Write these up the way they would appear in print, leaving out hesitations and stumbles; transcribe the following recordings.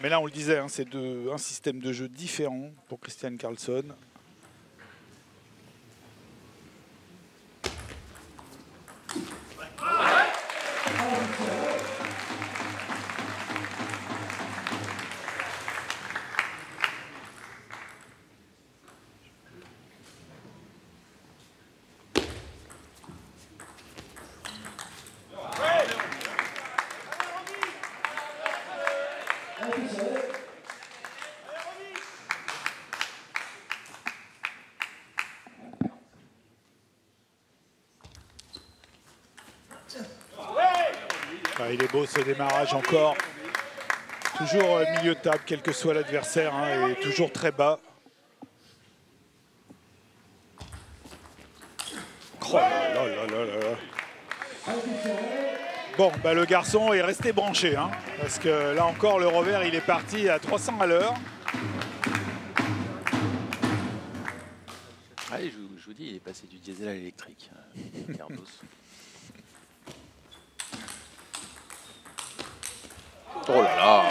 Mais là, on le disait, hein, c'est un système de jeu différent pour Christian Carlsson. Ah, il est beau ce démarrage encore. Toujours milieu de table, quel que soit l'adversaire, hein, et toujours très bas. Oh là là là là là. Bon, bah, le garçon est resté branché, hein, parce que là encore, le revers, il est parti à 300 à l'heure. Allez, je vous dis, il est passé du diesel à l'électrique. Gardos. Oh là là!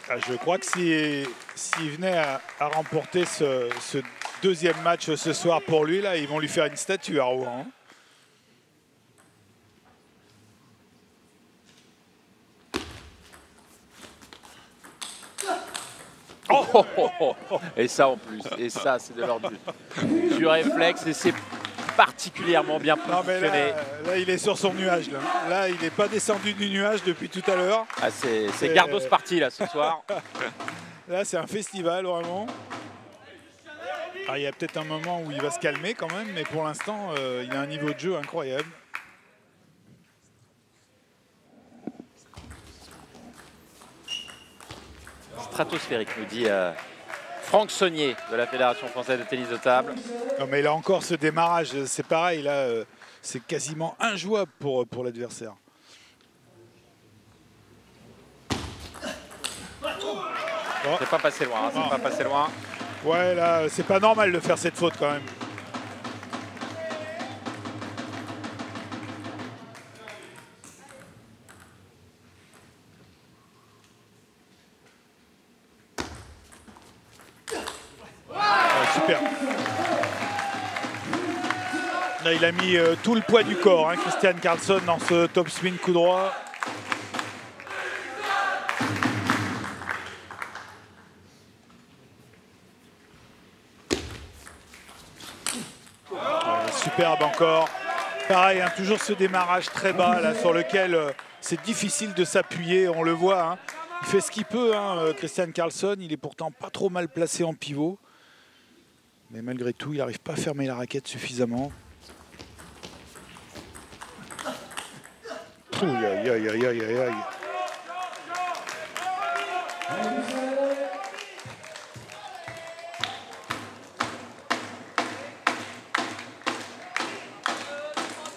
Ah, je crois que s'il venait à remporter ce deuxième match ce soir pour lui, là, ils vont lui faire une statue à Rouen. Oh, oh, oh, oh. Et ça en plus, et ça c'est de l'ordre du réflexe et c'est particulièrement bien positionné. Là, il est sur son nuage. Là, il n'est pas descendu du nuage depuis tout à l'heure. Ah, c'est Gardos parti là ce soir. Là, c'est un festival vraiment. Ah, il y a peut-être un moment où il va se calmer quand même, mais pour l'instant, il a un niveau de jeu incroyable. Stratosphérique, nous dit Franck Saunier de la Fédération française de tennis de table. Non, mais il a encore ce démarrage, c'est pareil, là, c'est quasiment injouable pour l'adversaire. Oh. C'est pas passé loin, hein, c'est pas passé loin. Ouais, là, c'est pas normal de faire cette faute quand même. Super. Là, il a mis tout le poids du corps, hein, Christian Carlsson, dans ce top spin coup droit. Superbe encore. Pareil, hein, toujours ce démarrage très bas là, sur lequel c'est difficile de s'appuyer. On le voit, hein. Il fait ce qu'il peut, hein, Christian Carlsson. Il est pourtant pas trop mal placé en pivot. Mais malgré tout, il n'arrive pas à fermer la raquette suffisamment. Aïe, aïe, aïe, aïe, aïe, aïe.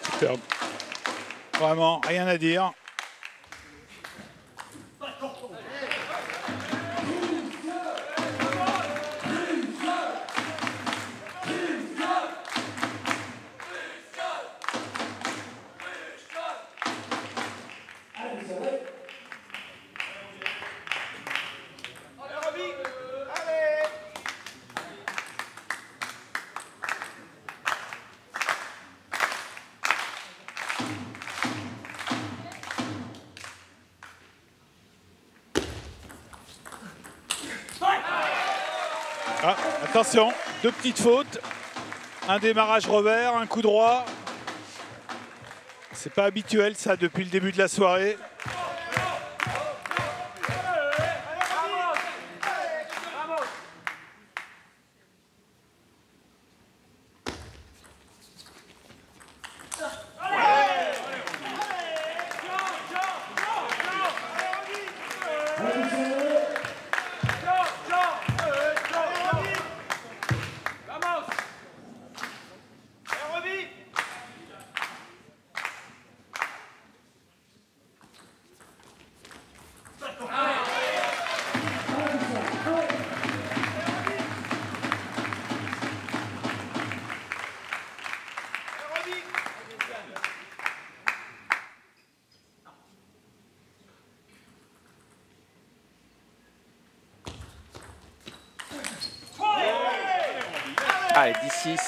Superbe. Vraiment, rien à dire. Ah, attention, deux petites fautes. Un démarrage revers, un coup droit. C'est pas habituel ça depuis le début de la soirée. Allez, 10-6.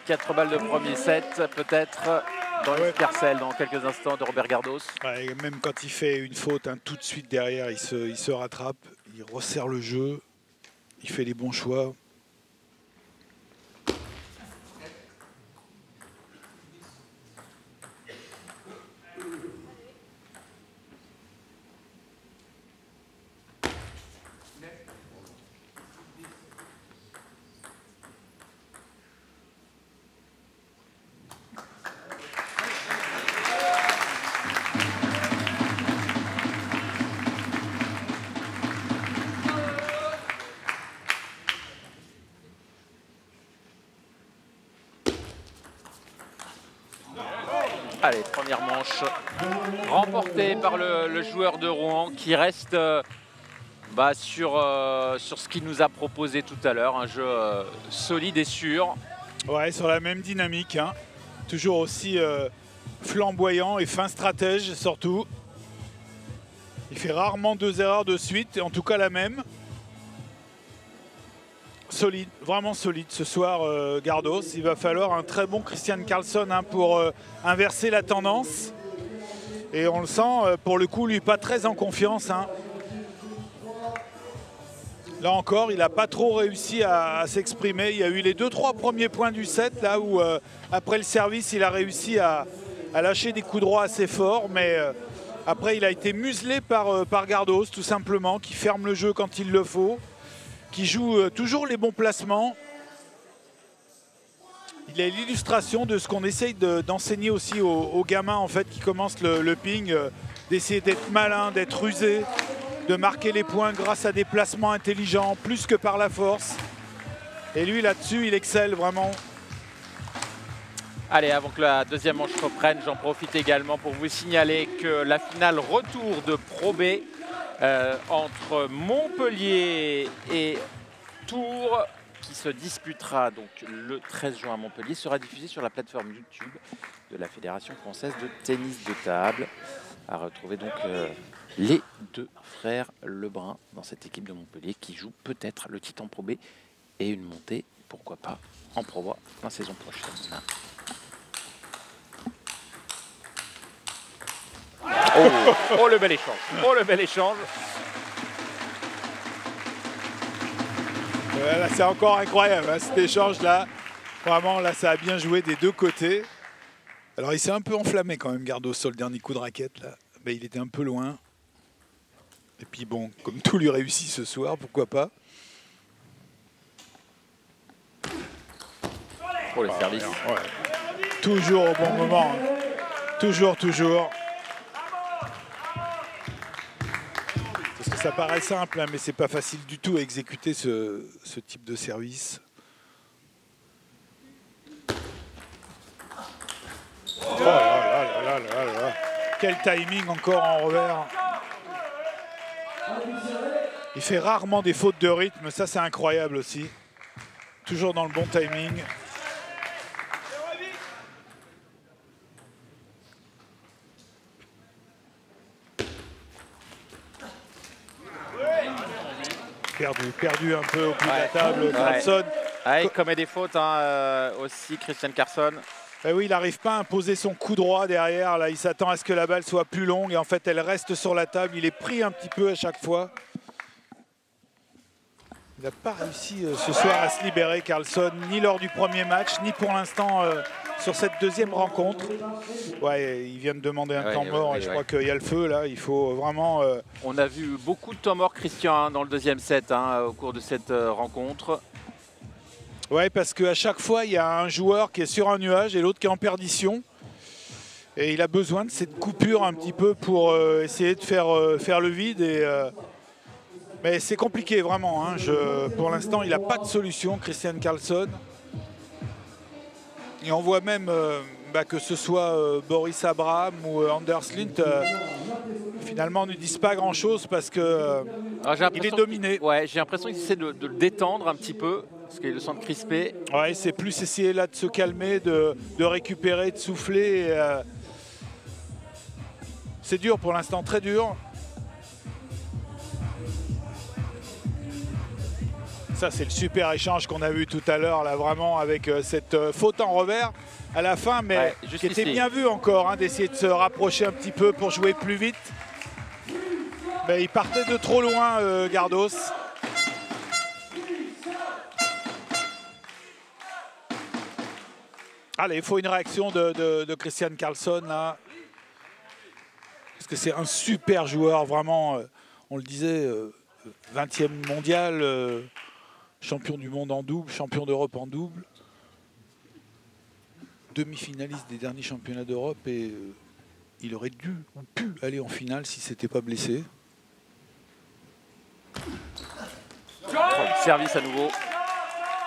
4 balles de premier set, peut-être dans l'escarcelle dans quelques instants de Robert Gardos. Ouais, même quand il fait une faute, hein, tout de suite derrière, il se rattrape, il resserre le jeu, il fait les bons choix. Allez, première manche remportée par le joueur de Rouen qui reste sur ce qu'il nous a proposé tout à l'heure. Un jeu solide et sûr. Ouais, sur la même dynamique. Hein. Toujours aussi flamboyant et fin stratège surtout. Il fait rarement 2 erreurs de suite, en tout cas la même. Solide, vraiment solide ce soir Gardos. Il va falloir un très bon Christian Carlsson hein, pour inverser la tendance. Et on le sent, pour le coup, lui pas très en confiance. Hein. Là encore, il n'a pas trop réussi à s'exprimer. Il y a eu les 2-3 premiers points du set, là où après le service, il a réussi à lâcher des coups droits assez forts. Mais après, il a été muselé par Gardos, tout simplement, qui ferme le jeu quand il le faut, qui joue toujours les bons placements. Il est l'illustration de ce qu'on essaye d'enseigner aussi aux gamins en fait, qui commencent le ping, d'essayer d'être malin, d'être rusé, de marquer les points grâce à des placements intelligents, plus que par la force. Et lui, là-dessus, il excelle vraiment. Allez, avant que la deuxième manche reprenne, j'en profite également pour vous signaler que la finale retour de Pro B entre Montpellier et Tours, qui se disputera donc le 13 juin à Montpellier, sera diffusée sur la plateforme YouTube de la Fédération française de tennis de table. À retrouver donc les deux frères Lebrun dans cette équipe de Montpellier qui joue peut-être le titre en Pro B et une montée, pourquoi pas, en Pro A la saison prochaine. Oh le bel échange, oh le bel échange. Là, c'est encore incroyable hein, cet échange là. Vraiment là, ça a bien joué des deux côtés. Alors il s'est un peu enflammé quand même Gardos sur le dernier coup de raquette là. Mais il était un peu loin. Et puis bon, comme tout lui réussit ce soir, pourquoi pas. Pour le service. Ouais. Toujours au bon moment. Hein. Toujours. Parce que ça paraît simple, hein, mais c'est pas facile du tout à exécuter ce type de service. Oh là. Quel timing encore en revers. Il fait rarement des fautes de rythme, ça c'est incroyable aussi. Toujours dans le bon timing. Perdu un peu au bout de la table, Carlsson. Ouais, il commet des fautes hein, aussi, Christian Carlsson. Ben oui, il n'arrive pas à imposer son coup droit derrière. Là, il s'attend à ce que la balle soit plus longue et en fait, elle reste sur la table. Il est pris un petit peu à chaque fois. Il n'a pas réussi ce soir à se libérer, Carlsson, ni lors du premier match, ni pour l'instant sur cette deuxième rencontre. Ouais, il vient de demander un temps mort et je crois qu'il y a le feu là. Il faut vraiment. On a vu beaucoup de temps mort, Christian, hein, dans le deuxième set hein, au cours de cette rencontre. Ouais, parce qu'à chaque fois, il y a un joueur qui est sur un nuage et l'autre qui est en perdition. Et il a besoin de cette coupure un petit peu pour essayer de faire le vide. Mais c'est compliqué, vraiment. Hein. Pour l'instant, il n'a pas de solution, Christian Carlsson. Et on voit même que ce soit Boris Abraham ou Anders Lint, finalement, ne disent pas grand-chose parce qu'il est dominé. Ouais, j'ai l'impression qu'il essaie de le détendre un petit peu. Parce qu'ils le sentent crispé. Ouais, c'est plus essayer là de se calmer, de récupérer, de souffler. C'est dur pour l'instant, très dur. Ça, c'est le super échange qu'on a vu tout à l'heure, là, vraiment, avec cette faute en revers à la fin, mais ouais, qui était bien vu encore, hein, d'essayer de se rapprocher un petit peu pour jouer plus vite. Mais il partait de trop loin, Gardos. Allez, il faut une réaction de Christian Carlson, là. Parce que c'est un super joueur, vraiment, on le disait, 20e mondial, champion du monde en double, champion d'Europe en double. Demi-finaliste des derniers championnats d'Europe et il aurait dû ou pu aller en finale si c'était pas blessé. Service à nouveau,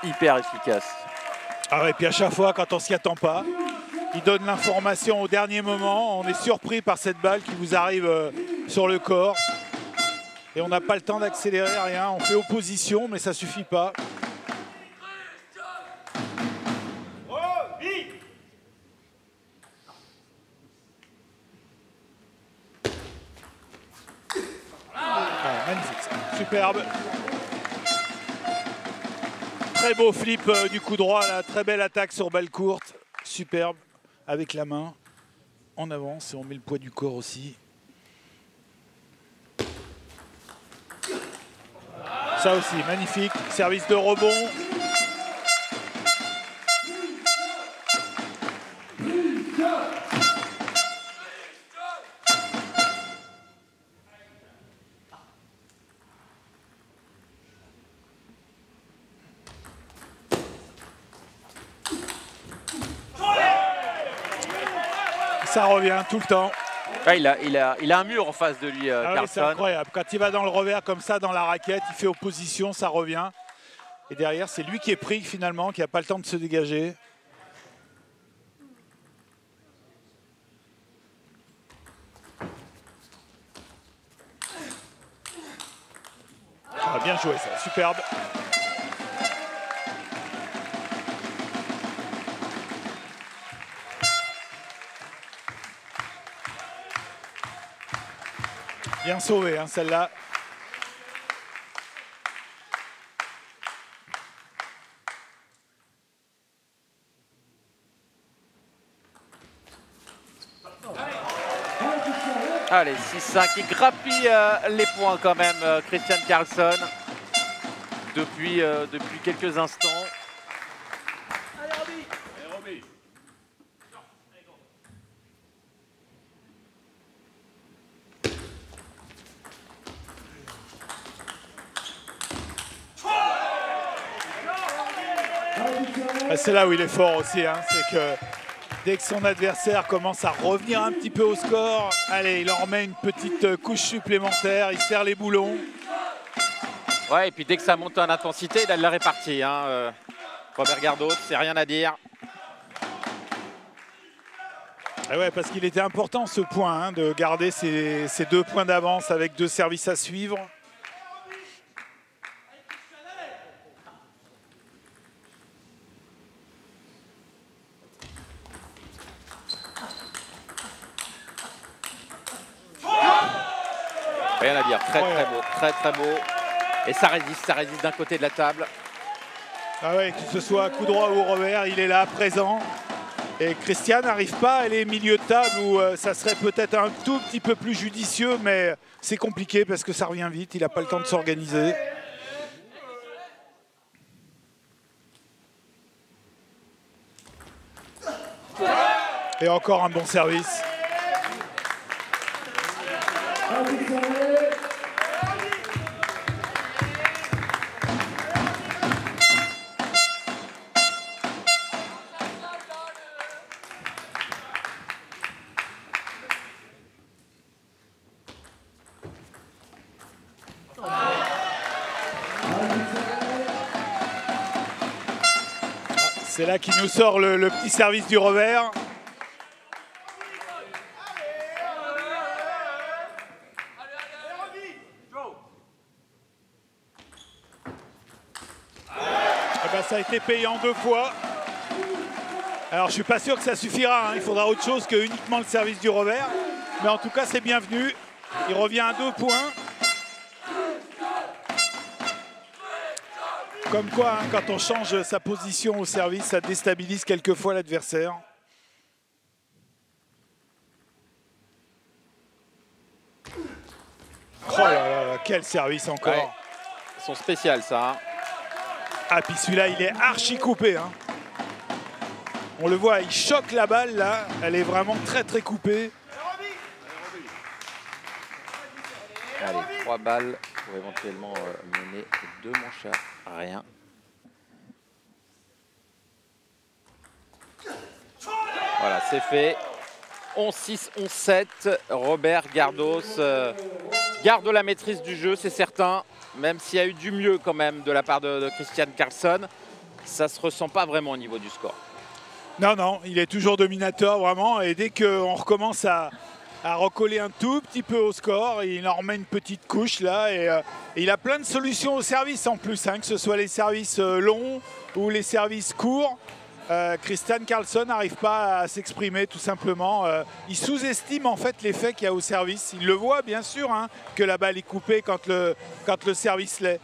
hyper efficace. Ah ouais, et puis à chaque fois, quand on s'y attend pas, il donne l'information au dernier moment. On est surpris par cette balle qui vous arrive sur le corps. Et on n'a pas le temps d'accélérer, rien. On fait opposition, mais ça suffit pas. Ah, magnifique, ça. Superbe. Très beau flip du coup droit, là. Très belle attaque sur balle courte. Superbe, avec la main. On avance et on met le poids du corps aussi. Ça aussi, magnifique. Service de rebond. Ça revient tout le temps. Ouais, il a un mur en face de lui, Ah oui, Carlson. c'est incroyable. Quand il va dans le revers comme ça, dans la raquette, il fait opposition, ça revient. Et derrière, c'est lui qui est pris finalement, qui n'a pas le temps de se dégager. Ah, bien joué ça, superbe. Bien sauvé, hein, celle-là. Allez, 6-5, il grappille les points quand même, Christian Carlson, depuis quelques instants. C'est là où il est fort aussi, hein, c'est que dès que son adversaire commence à revenir un petit peu au score, allez, il en remet une petite couche supplémentaire, il serre les boulons. Ouais, et puis dès que ça monte en intensité, il a de la répartie. Hein, Robert Gardos, c'est rien à dire. Et ouais, parce qu'il était important ce point, hein, de garder ces 2 points d'avance avec 2 services à suivre. Rien à dire, très beau, très beau. Et ça résiste d'un côté de la table. Ah ouais, que ce soit coup droit ou revers, il est là, présent. Et Christian n'arrive pas à aller milieu de table où ça serait peut-être un tout petit peu plus judicieux, mais c'est compliqué parce que ça revient vite, il n'a pas le temps de s'organiser. Et encore un bon service. C'est là qu'il nous sort le petit service du revers. Et ben, ça a été payant 2 fois. Alors je suis pas sûr que ça suffira, hein. Il faudra autre chose que uniquement le service du revers. Mais en tout cas c'est bienvenu. Il revient à 2 points. Comme quoi, hein, quand on change sa position au service, ça déstabilise quelquefois l'adversaire. Oh là là, là, quel service encore. Ouais. Son spécial, ça. Hein. Ah, puis celui-là, il est archi coupé. Hein. On le voit, il choque la balle, là. Elle est vraiment très, très coupée. Allez, 3 balles pour éventuellement mener 2 manches à rien. Voilà, c'est fait. 11-6, 11-7. Robert Gardos garde la maîtrise du jeu, c'est certain. Même s'il y a eu du mieux quand même de la part de Christian Carlsson, ça ne se ressent pas vraiment au niveau du score. Non, non, il est toujours dominateur, vraiment. Et dès qu'on recommence à recoller un tout petit peu au score, il en remet une petite couche là. Et il a plein de solutions au service en plus, hein, que ce soit les services longs ou les services courts. Christian Carlsson n'arrive pas à s'exprimer tout simplement. Il sous-estime en fait l'effet qu'il y a au service. Il le voit bien sûr, hein, que la balle est coupée quand le service l'est.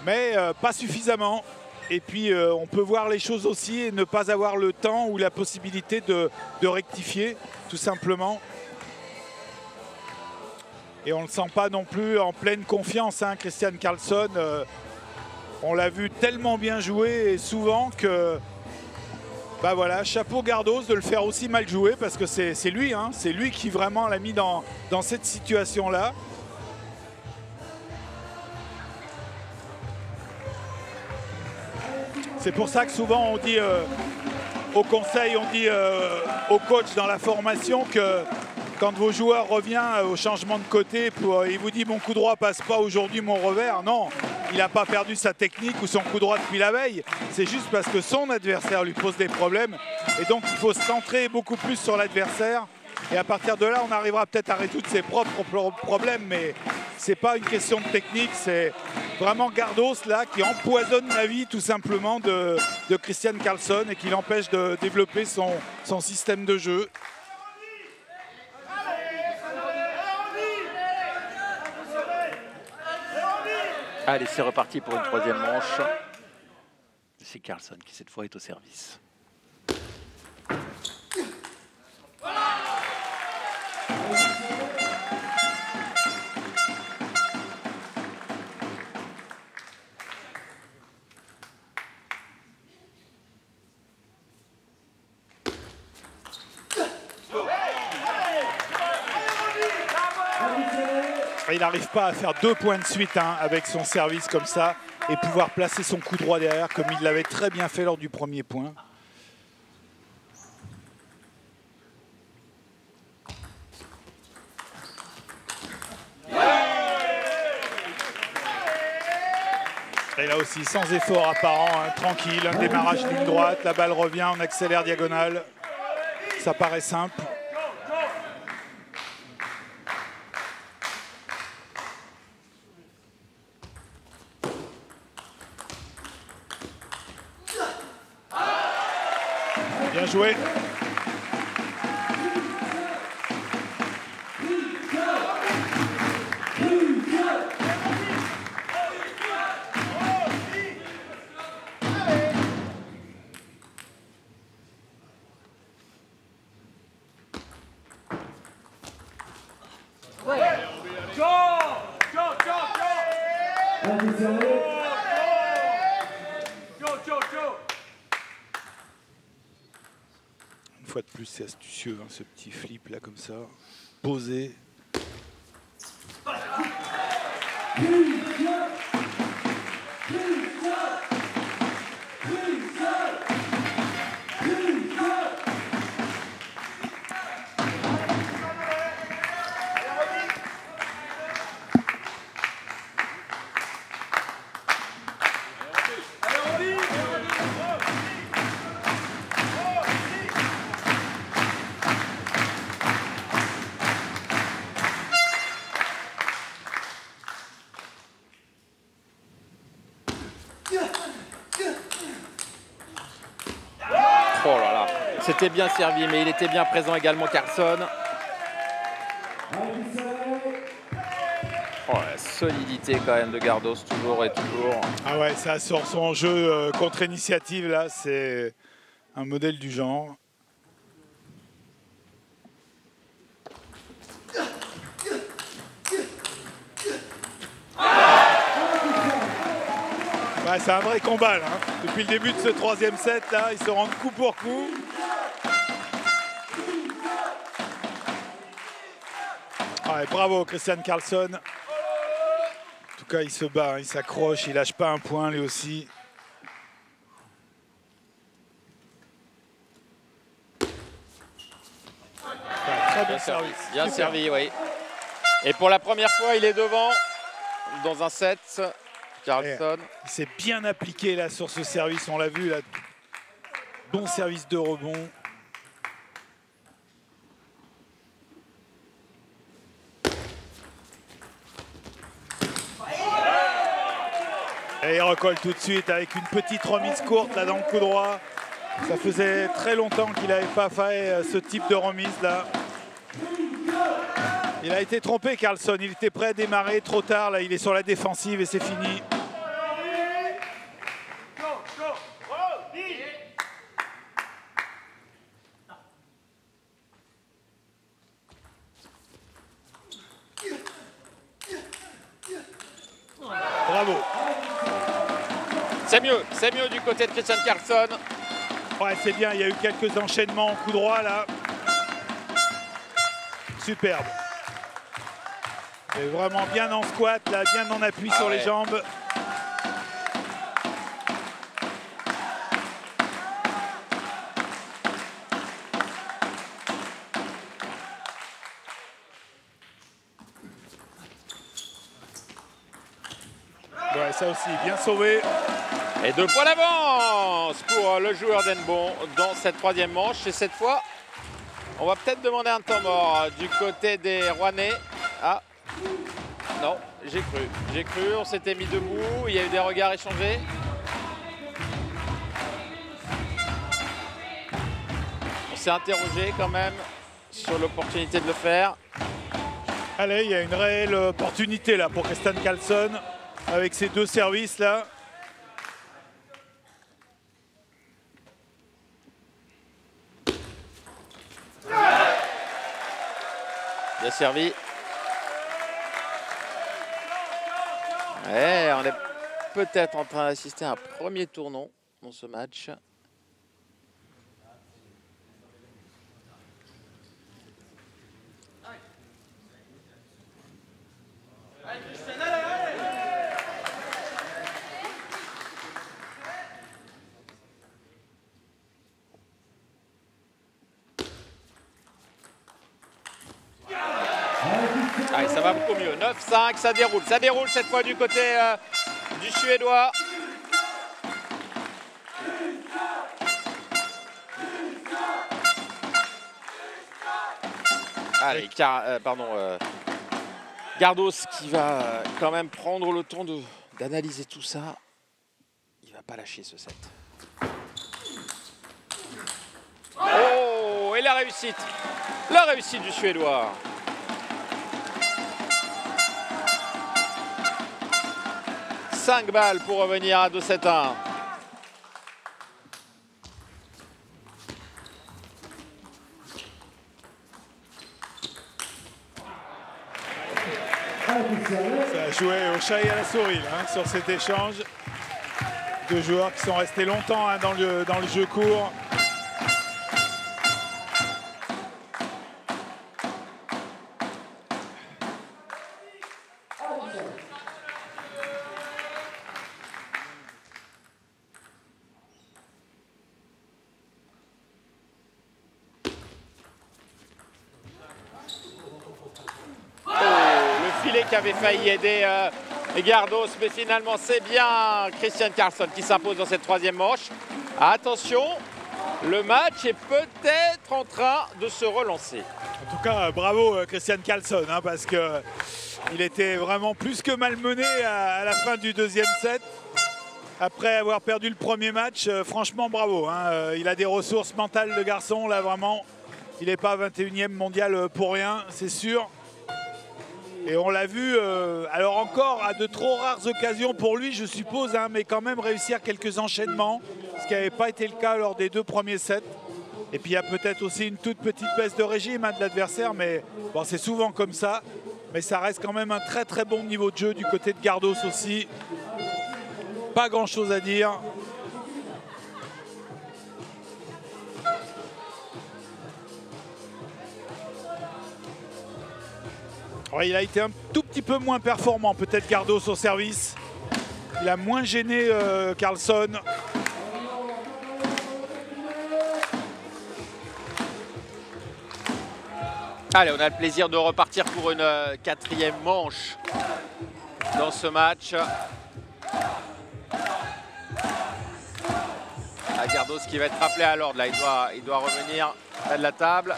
Mais pas suffisamment. Et puis on peut voir les choses aussi et ne pas avoir le temps ou la possibilité de rectifier tout simplement. Et on ne le sent pas non plus en pleine confiance, hein, Christian Carlsson. On l'a vu tellement bien jouer et souvent que... Bah voilà, chapeau Gardos de le faire aussi mal jouer parce que c'est lui, hein, c'est lui qui vraiment l'a mis dans cette situation-là. C'est pour ça que souvent on dit au conseil, on dit au coach dans la formation que quand vos joueurs reviennent au changement de côté, il vous dit mon coup droit passe pas aujourd'hui, mon revers. Non, il n'a pas perdu sa technique ou son coup droit depuis la veille. C'est juste parce que son adversaire lui pose des problèmes. Et donc il faut se centrer beaucoup plus sur l'adversaire. Et à partir de là, on arrivera peut-être à résoudre ses propres problèmes. Mais ce n'est pas une question de technique, c'est vraiment Gardos là qui empoisonne la vie tout simplement de Christian Carlsson et qui l'empêche de développer son système de jeu. Allez, c'est reparti pour une troisième manche. C'est Carlsson qui cette fois est au service. Il n'arrive pas à faire 2 points de suite, hein, avec son service comme ça et pouvoir placer son coup droit derrière comme il l'avait très bien fait lors du premier point. Et là aussi, sans effort apparent, hein, tranquille, un démarrage ligne droite, la balle revient, on accélère diagonale. Ça paraît simple. Bien joué. Une fois de plus, c'est astucieux, hein, ce petit flip là comme ça, posé. Oh là là, c'était bien servi, mais il était bien présent également Carlsson. Oh, la solidité quand même de Gardos, toujours et toujours. Ah ouais, ça sur son jeu contre-initiative, là, c'est un modèle du genre. Ouais, c'est un vrai combat, là. Hein. Depuis le début de ce troisième set, là, ils se rendent coup pour coup. Ouais, bravo, Christian Carlson. En tout cas, il se bat, hein, il s'accroche, il lâche pas un point, lui aussi. Ouais, très bon service. Bien servi, oui. Et pour la première fois, il est devant dans un set. Carlson. Il s'est bien appliqué là sur ce service, on l'a vu là. Bon service de rebond. Et il recolle tout de suite avec une petite remise courte là dans le coup droit. Ça faisait très longtemps qu'il n'avait pas fait ce type de remise là. Il a été trompé Carlson, il était prêt à démarrer trop tard, là il est sur la défensive et c'est fini. Bravo. C'est mieux du côté de Christian Carlson. Ouais, c'est bien, il y a eu quelques enchaînements en coup droit là. Superbe. Et vraiment bien en squat, là, bien en appui sur les jambes. Ouais, ça aussi, bien sauvé. Et 2 points d'avance pour le joueur d'Henbon dans cette troisième manche. Et cette fois, on va peut-être demander un temps mort du côté des Rouennais. Ah, non, j'ai cru, on s'était mis debout, il y a eu des regards échangés. On s'est interrogé quand même sur l'opportunité de le faire. Allez, il y a une réelle opportunité là pour Christian Carlson avec ses deux services là. Bien servi. Ouais, on est peut-être en train d'assister à un premier tournant dans ce match. Allez, ça va beaucoup mieux. 9-5, ça déroule. Ça déroule cette fois du côté du Suédois. Allez, Gardos qui va quand même prendre le temps d'analyser tout ça. Il va pas lâcher ce set. Oh, et la réussite du Suédois. Cinq balles pour revenir à 2-7-1. Ça a joué au chat et à la souris là, hein, sur cet échange. Deux joueurs qui sont restés longtemps hein, dans le jeu court. Qui avait failli aider Gardos, mais finalement c'est bien Christian Carlson qui s'impose dans cette troisième manche. Attention, le match est peut-être en train de se relancer. En tout cas, bravo Christian Carlson, hein, parce qu'il était vraiment plus que malmené à la fin du deuxième set. Après avoir perdu le premier match, franchement bravo. Hein, il a des ressources mentales le garçon, là vraiment. Il n'est pas 21e mondial pour rien, c'est sûr. Et on l'a vu, alors encore à de trop rares occasions pour lui, je suppose, hein, mais quand même réussir quelques enchaînements, ce qui n'avait pas été le cas lors des 2 premiers sets. Et puis il y a peut-être aussi une toute petite baisse de régime hein, de l'adversaire, mais bon, c'est souvent comme ça. Mais ça reste quand même un très très bon niveau de jeu du côté de Gardos aussi. Pas grand-chose à dire. Ouais, il a été un tout petit peu moins performant, peut-être Gardos au service. Il a moins gêné Carlson. Allez, on a le plaisir de repartir pour une 4e manche dans ce match. Ah, Gardos qui va être rappelé à l'ordre, là, il doit revenir près de la table.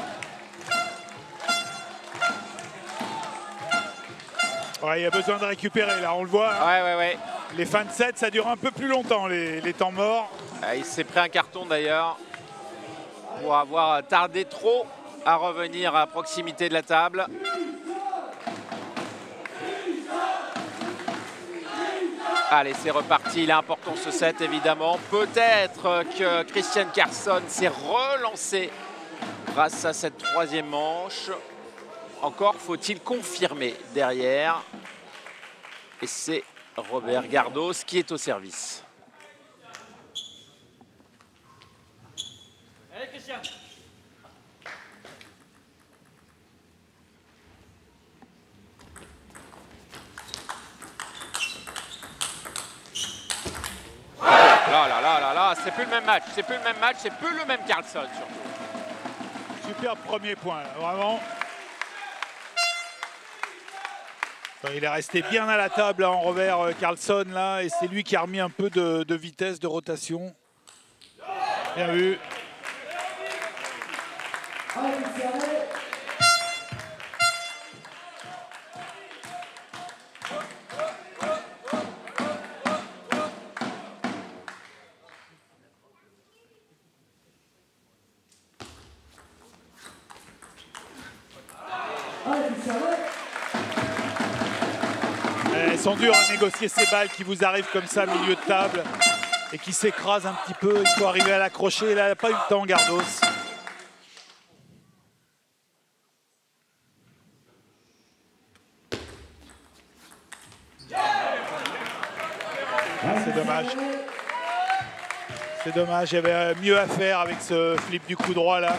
Ouais, il a besoin de récupérer, là, on le voit. Hein. Ouais. Les fins de set, ça dure un peu plus longtemps, les temps morts. Il s'est pris un carton, d'ailleurs, pour avoir tardé trop à revenir à proximité de la table. Allez, c'est reparti. Il est important ce set, évidemment. Peut-être que Christian Carlson s'est relancé grâce à cette 3e manche. Encore faut-il confirmer derrière. Et c'est Robert Gardos qui est au service. Allez, Christian. Là, c'est plus le même match, c'est plus le même Carlson surtout. Superbe premier point, là, vraiment. Il est resté bien à la table en Robert Carlson là, et c'est lui qui a remis un peu de vitesse, de rotation. Bien vu. Elles sont dures à négocier ces balles qui vous arrivent comme ça, milieu de table, et qui s'écrasent un petit peu. Il faut arriver à l'accrocher. Là, il n'a pas eu le temps, Gardos. C'est dommage. C'est dommage, il y avait mieux à faire avec ce flip du coup droit là.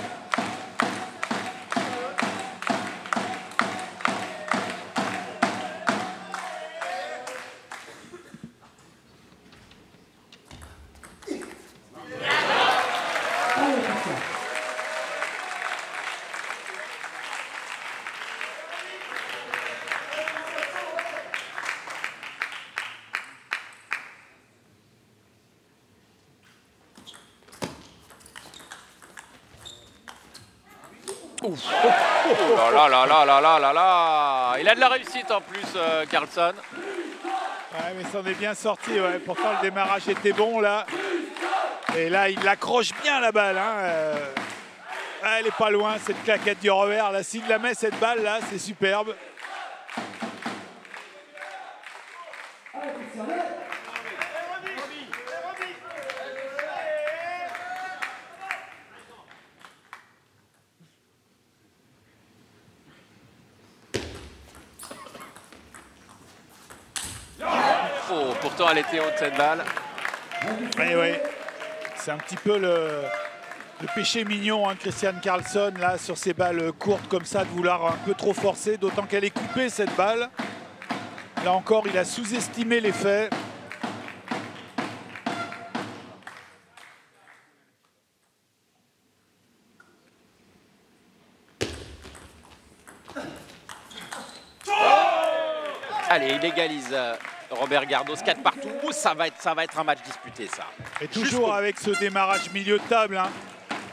Ouf. Oh là. Il a de la réussite en plus, Carlson. Ouais, mais c'en est bien sorti. Ouais. Pourtant, le démarrage était bon là. Et là, il accroche bien la balle. Hein. Elle est pas loin, cette claquette du revers. Là, s'il la met, cette balle là, c'est superbe. Oh, pourtant, elle était haute cette balle. Oui. C'est un petit peu le péché mignon, hein, Christian Carlson, là, sur ces balles courtes comme ça, de vouloir un peu trop forcer, d'autant qu'elle est coupée, cette balle. Là encore, il a sous-estimé l'effet. Allez, il égalise Robert Gardos, 4 partout. Ça va être un match disputé, ça. Et toujours avec ce démarrage milieu de table. Hein.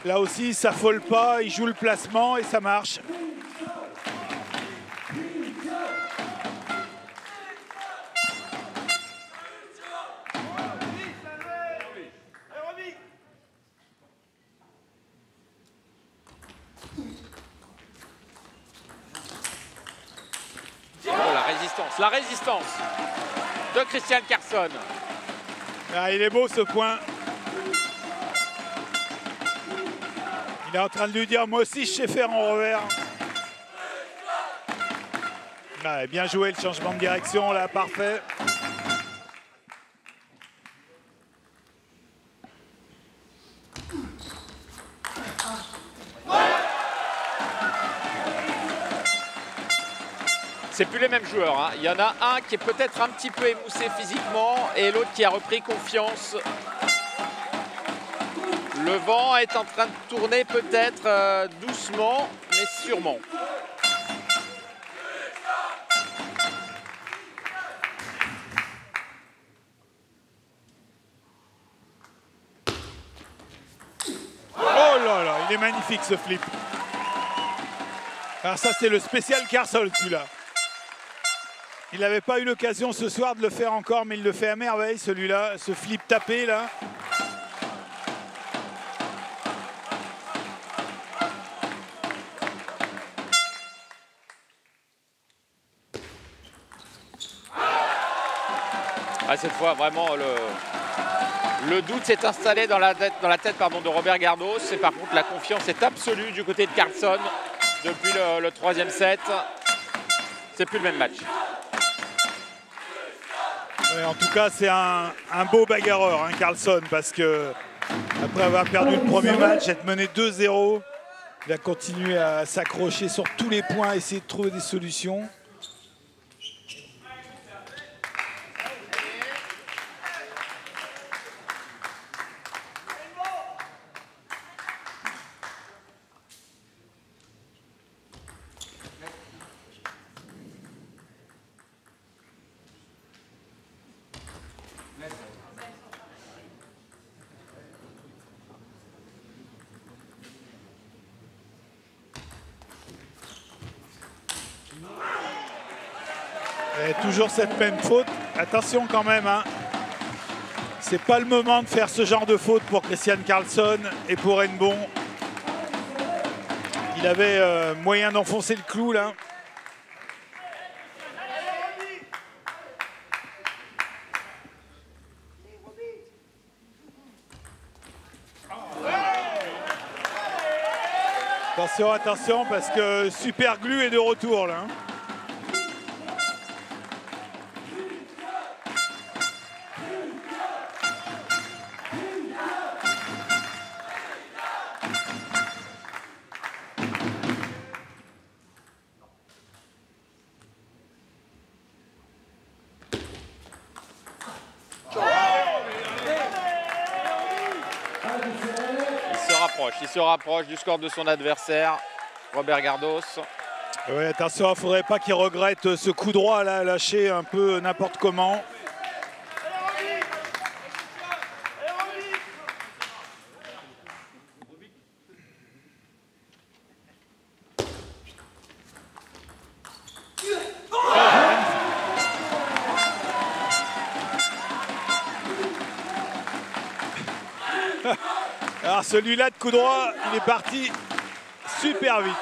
Là aussi, il s'affole pas, il joue le placement et ça marche. la résistance de Christian Carlson. Ah, il est beau ce point. Il est en train de lui dire, moi aussi je sais faire en revers. Ah, bien joué le changement de direction là, parfait. C'est plus les mêmes joueurs, hein. Il y en a un qui est peut-être un petit peu émoussé physiquement et l'autre qui a repris confiance. Le vent est en train de tourner peut-être doucement, mais sûrement. Oh là là, il est magnifique ce flip. Alors ça c'est le spécial Carlson celui-là. Il n'avait pas eu l'occasion ce soir de le faire encore, mais il le fait à merveille celui-là, ce flip tapé là. Ah, cette fois, vraiment, le doute s'est installé dans la tête de Robert Gardos. Et par contre, la confiance est absolue du côté de Carlson depuis le troisième set. C'est plus le même match. Ouais, en tout cas, c'est un beau bagarreur, hein, Carlson, parce que après avoir perdu le premier match, être mené 2-0, il a continué à s'accrocher sur tous les points, essayer de trouver des solutions. Et toujours cette même faute. Attention quand même, hein. C'est pas le moment de faire ce genre de faute pour Christian Carlson et pour Henbon. Il avait moyen d'enfoncer le clou là. Attention, attention, parce que Super Glue est de retour là. Il se rapproche du score de son adversaire, Robert Gardos. Oui, attention, il ne faudrait pas qu'il regrette ce coup droit là, lâché un peu n'importe comment. Alors celui-là de coup droit, il est parti super vite.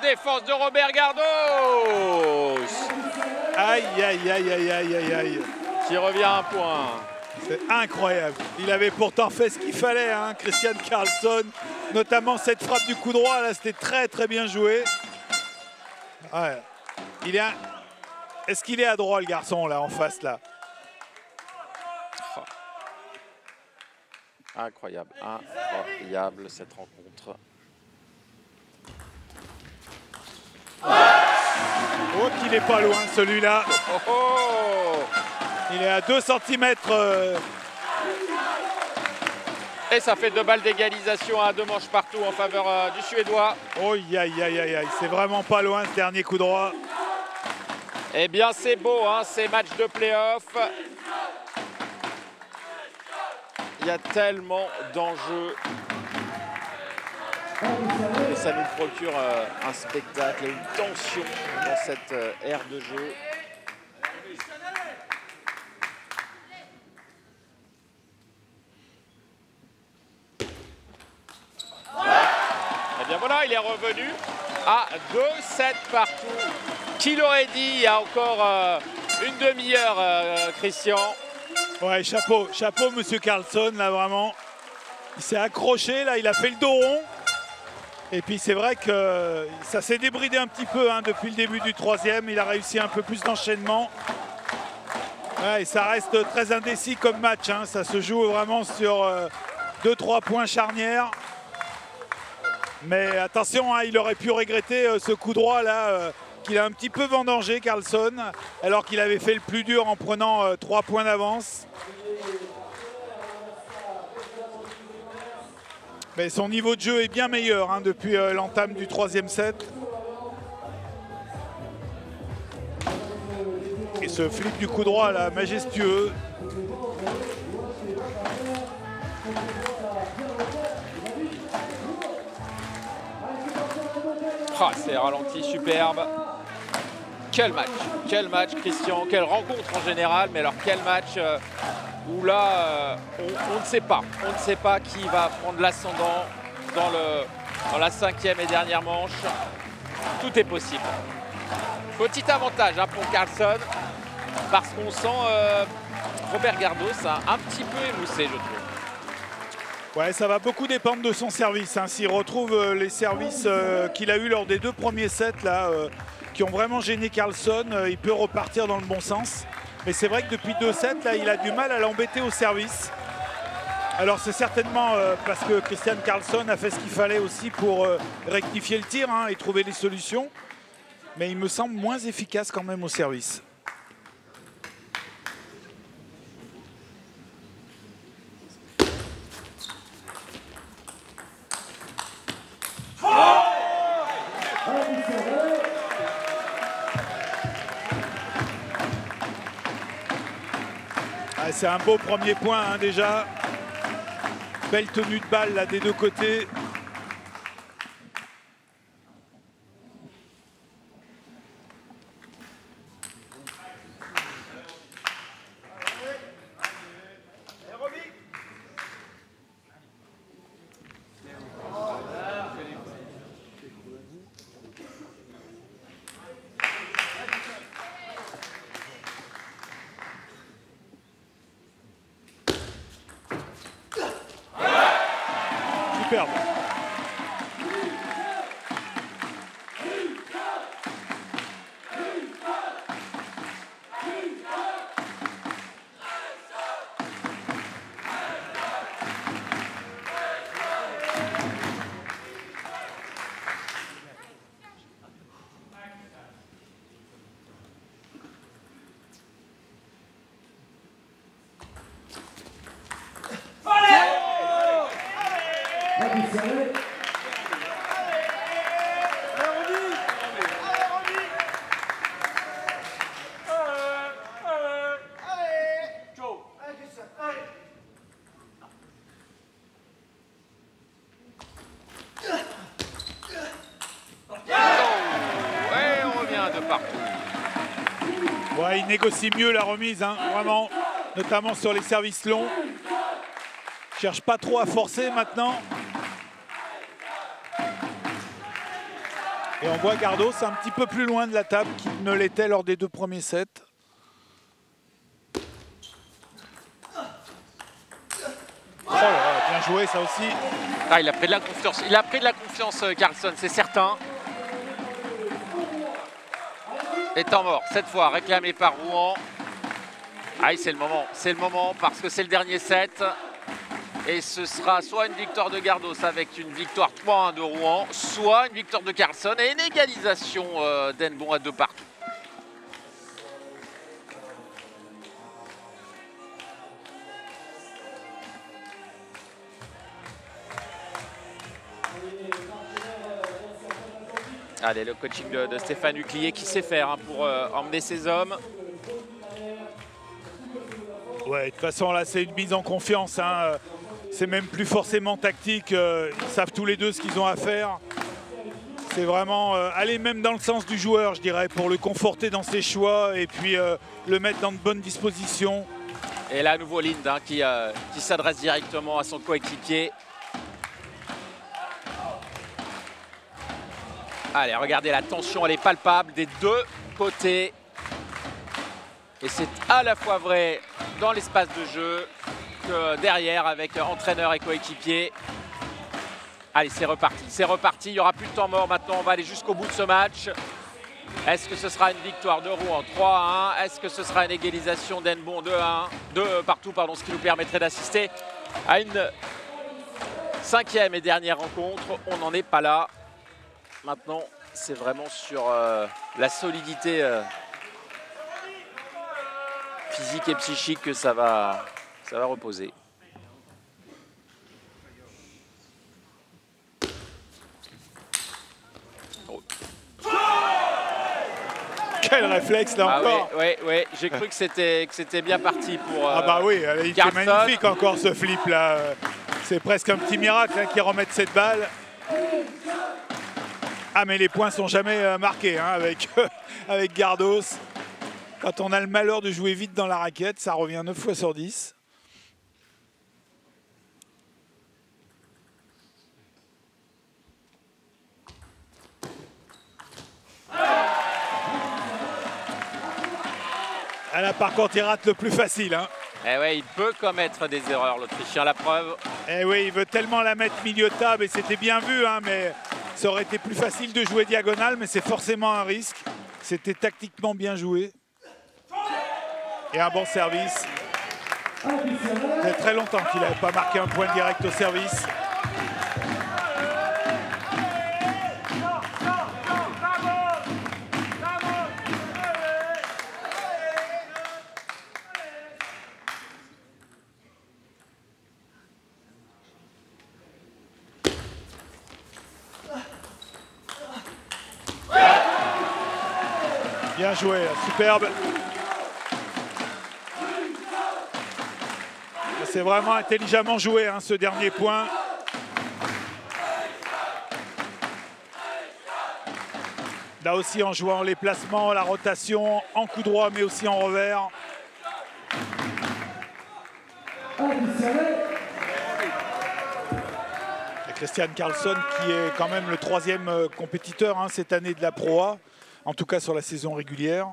Défense de Robert Gardos. Aïe, aïe, aïe, aïe, aïe, aïe, aïe. Qui revient à un point. C'est incroyable. Il avait pourtant fait ce qu'il fallait, hein, Christian Carlson. Notamment cette frappe du coup droit, là, c'était très, très bien joué. Ouais. Est-ce qu'il est à droit, le garçon, là, en face, là? Incroyable, incroyable cette rencontre. Oh, qu'il n'est pas loin celui-là. Oh, oh. Il est à 2 cm. Et ça fait 2 balles d'égalisation à 2 manches partout en faveur du Suédois. Oh, aïe, aïe, aïe, aïe. C'est vraiment pas loin ce dernier coup droit. Eh bien, c'est beau, hein, ces matchs de play-off. Il y a tellement d'enjeux. Et ça nous procure un spectacle et une tension dans cette ère de jeu. Et bien voilà, il est revenu à 2-7 partout. Qui l'aurait dit il y a encore une demi-heure, Christian? Ouais, chapeau, monsieur Carlson, là vraiment. Il s'est accroché, là, il a fait le dos rond. Et puis c'est vrai que ça s'est débridé un petit peu hein, depuis le début du troisième. Il a réussi un peu plus d'enchaînement. Ouais, et ça reste très indécis comme match. Hein. Ça se joue vraiment sur 2-3 points charnières. Mais attention, hein, il aurait pu regretter ce coup droit là qu'il a un petit peu vendangé, Carlson, alors qu'il avait fait le plus dur en prenant 3 points d'avance. Mais son niveau de jeu est bien meilleur hein, depuis l'entame du troisième set. Et ce flip du coup droit là, majestueux. Ah, c'est ralenti superbe. Quel match, Christian, quelle rencontre en général, mais alors quel match où là, on ne sait pas. On ne sait pas qui va prendre l'ascendant dans la cinquième et dernière manche. Tout est possible. Petit avantage hein, pour Carlson, parce qu'on sent Robert Gardos un petit peu émoussé, je trouve. Ouais, ça va beaucoup dépendre de son service. Hein. S'il retrouve les services qu'il a eu lors des 2 premiers sets, là, qui ont vraiment gêné Carlson, il peut repartir dans le bon sens. Mais c'est vrai que depuis 2 sets, là, il a du mal à l'embêter au service. Alors c'est certainement parce que Christian Carlson a fait ce qu'il fallait aussi pour rectifier le tir hein, et trouver des solutions. Mais il me semble moins efficace quand même au service. Ah, c'est un beau premier point hein, déjà. Belle tenue de balle là des deux côtés. Superbe. Ouais, il négocie mieux la remise, hein, vraiment, notamment sur les services longs. Cherche pas trop à forcer maintenant. Et on voit Gardos un petit peu plus loin de la table qu'il ne l'était lors des 2 premiers sets. Oh là là, bien joué ça aussi. Ah, il a pris de la confiance. Il a pris de la confiance, Carlson, c'est certain. Et temps mort, cette fois réclamé par Rouen. Ah, c'est le moment parce que c'est le dernier set. Et ce sera soit une victoire de Gardos avec une victoire 3-1 de Rouen, soit une victoire de Carlson et une égalisation d'Henbon à 2 partout. Allez, le coaching de Stéphane Huclier qui sait faire hein, pour emmener ses hommes. Ouais, de toute façon, là, c'est une mise en confiance. Hein. c'est même plus forcément tactique. Ils savent tous les deux ce qu'ils ont à faire. C'est vraiment aller même dans le sens du joueur, je dirais, pour le conforter dans ses choix et puis le mettre dans de bonnes dispositions. Et là, à nouveau Lind hein, qui s'adresse directement à son coéquipier. Allez, regardez, la tension, elle est palpable des deux côtés. Et c'est à la fois vrai dans l'espace de jeu que derrière avec entraîneur et coéquipier. Allez, c'est reparti, il n'y aura plus de temps mort maintenant, on va aller jusqu'au bout de ce match. Est-ce que ce sera une victoire de Rouen 3-1? Est-ce que ce sera une égalisation d'Hennebeau 2 partout, ce qui nous permettrait d'assister à une 5e et dernière rencontre? On n'en est pas là. Maintenant, c'est vraiment sur la solidité physique et psychique que ça va reposer. Quel réflexe là encore. Oui, j'ai cru que c'était bien parti pour ah bah oui, il Carlson. fait magnifique encore ce flip là. C'est presque un petit miracle hein, qui remette cette balle. Ah mais les points sont jamais marqués hein, avec Gardos. Quand on a le malheur de jouer vite dans la raquette, ça revient 9 fois sur 10. Là, par contre, il rate le plus facile. Hein. Eh ouais, il peut commettre des erreurs, l'Autrichien, la preuve. Eh oui, il veut tellement la mettre milieu de table et c'était bien vu, hein, mais ça aurait été plus facile de jouer diagonale, mais c'est forcément un risque. C'était tactiquement bien joué. Et un bon service. Ça fait très longtemps qu'il n'avait pas marqué un point direct au service. Bien joué, superbe. C'est vraiment intelligemment joué, hein, ce dernier point. Là aussi en jouant les placements, la rotation, en coup droit mais aussi en revers. Et Christian Carlson qui est quand même le 3e compétiteur hein, cette année de la Pro A, en tout cas sur la saison régulière.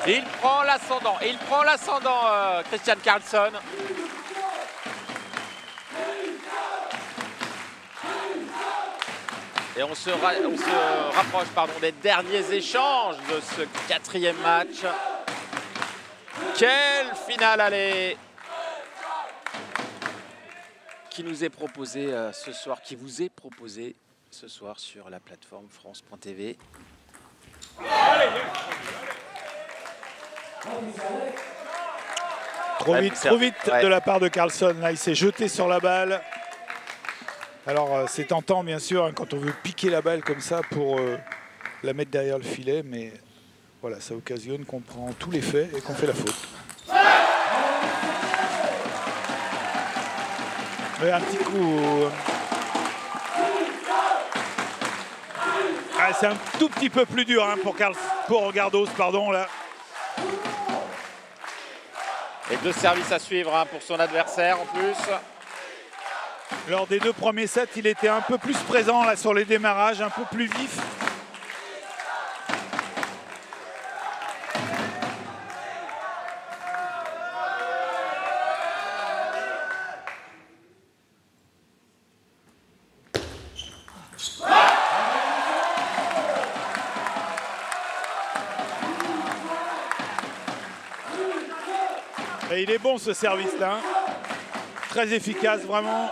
Il prend l'ascendant, Christian Carlson. Et on se rapproche des derniers échanges de ce 4e match. Quelle finale allée qui nous est proposée ce soir, qui vous est proposée ce soir sur la plateforme France.tv. Trop vite de la part de Carlson. Là, il s'est jeté sur la balle. Alors, c'est tentant, bien sûr, hein, quand on veut piquer la balle comme ça pour la mettre derrière le filet. Mais voilà, ça occasionne qu'on prend tous les faits et qu'on fait la faute. Mais un petit coup. Ah, c'est un tout petit peu plus dur hein, pour Gardos, pardon, là. Et 2 services à suivre hein, pour son adversaire en plus. Lors des 2 premiers sets, il était un peu plus présent là sur les démarrages, un peu plus vif. Et il est bon ce service-là, très efficace vraiment.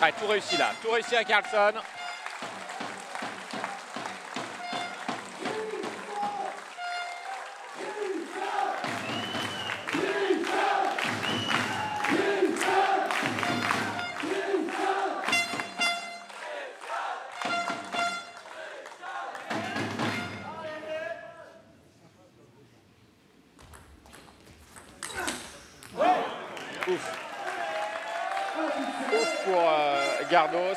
Ah, tout réussi là, tout réussi à Carlson. touche pour Gardos.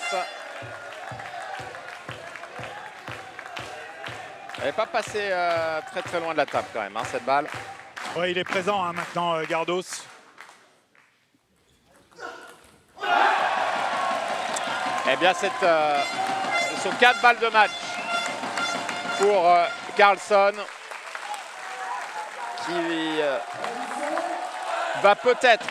Elle n'est pas passé très très loin de la table quand même, hein, cette balle. Ouais, il est présent hein, maintenant, Gardos. Eh bien, ce sont 4 balles de match pour Carlson, qui va peut-être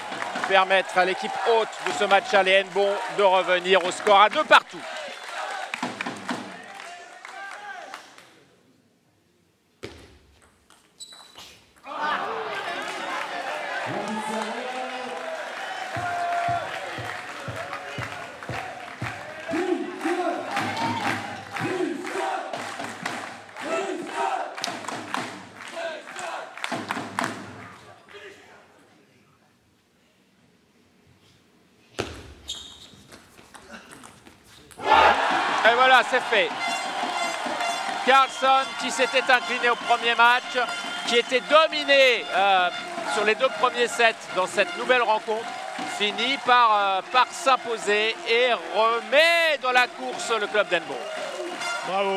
permettre à l'équipe haute de ce match aller Hennebont de revenir au score à 2 partout. Et voilà, c'est fait. Carlson, qui s'était incliné au premier match, qui était dominé sur les 2 premiers sets dans cette nouvelle rencontre, finit par s'imposer et remet dans la course le club d'Hennebont. Bravo.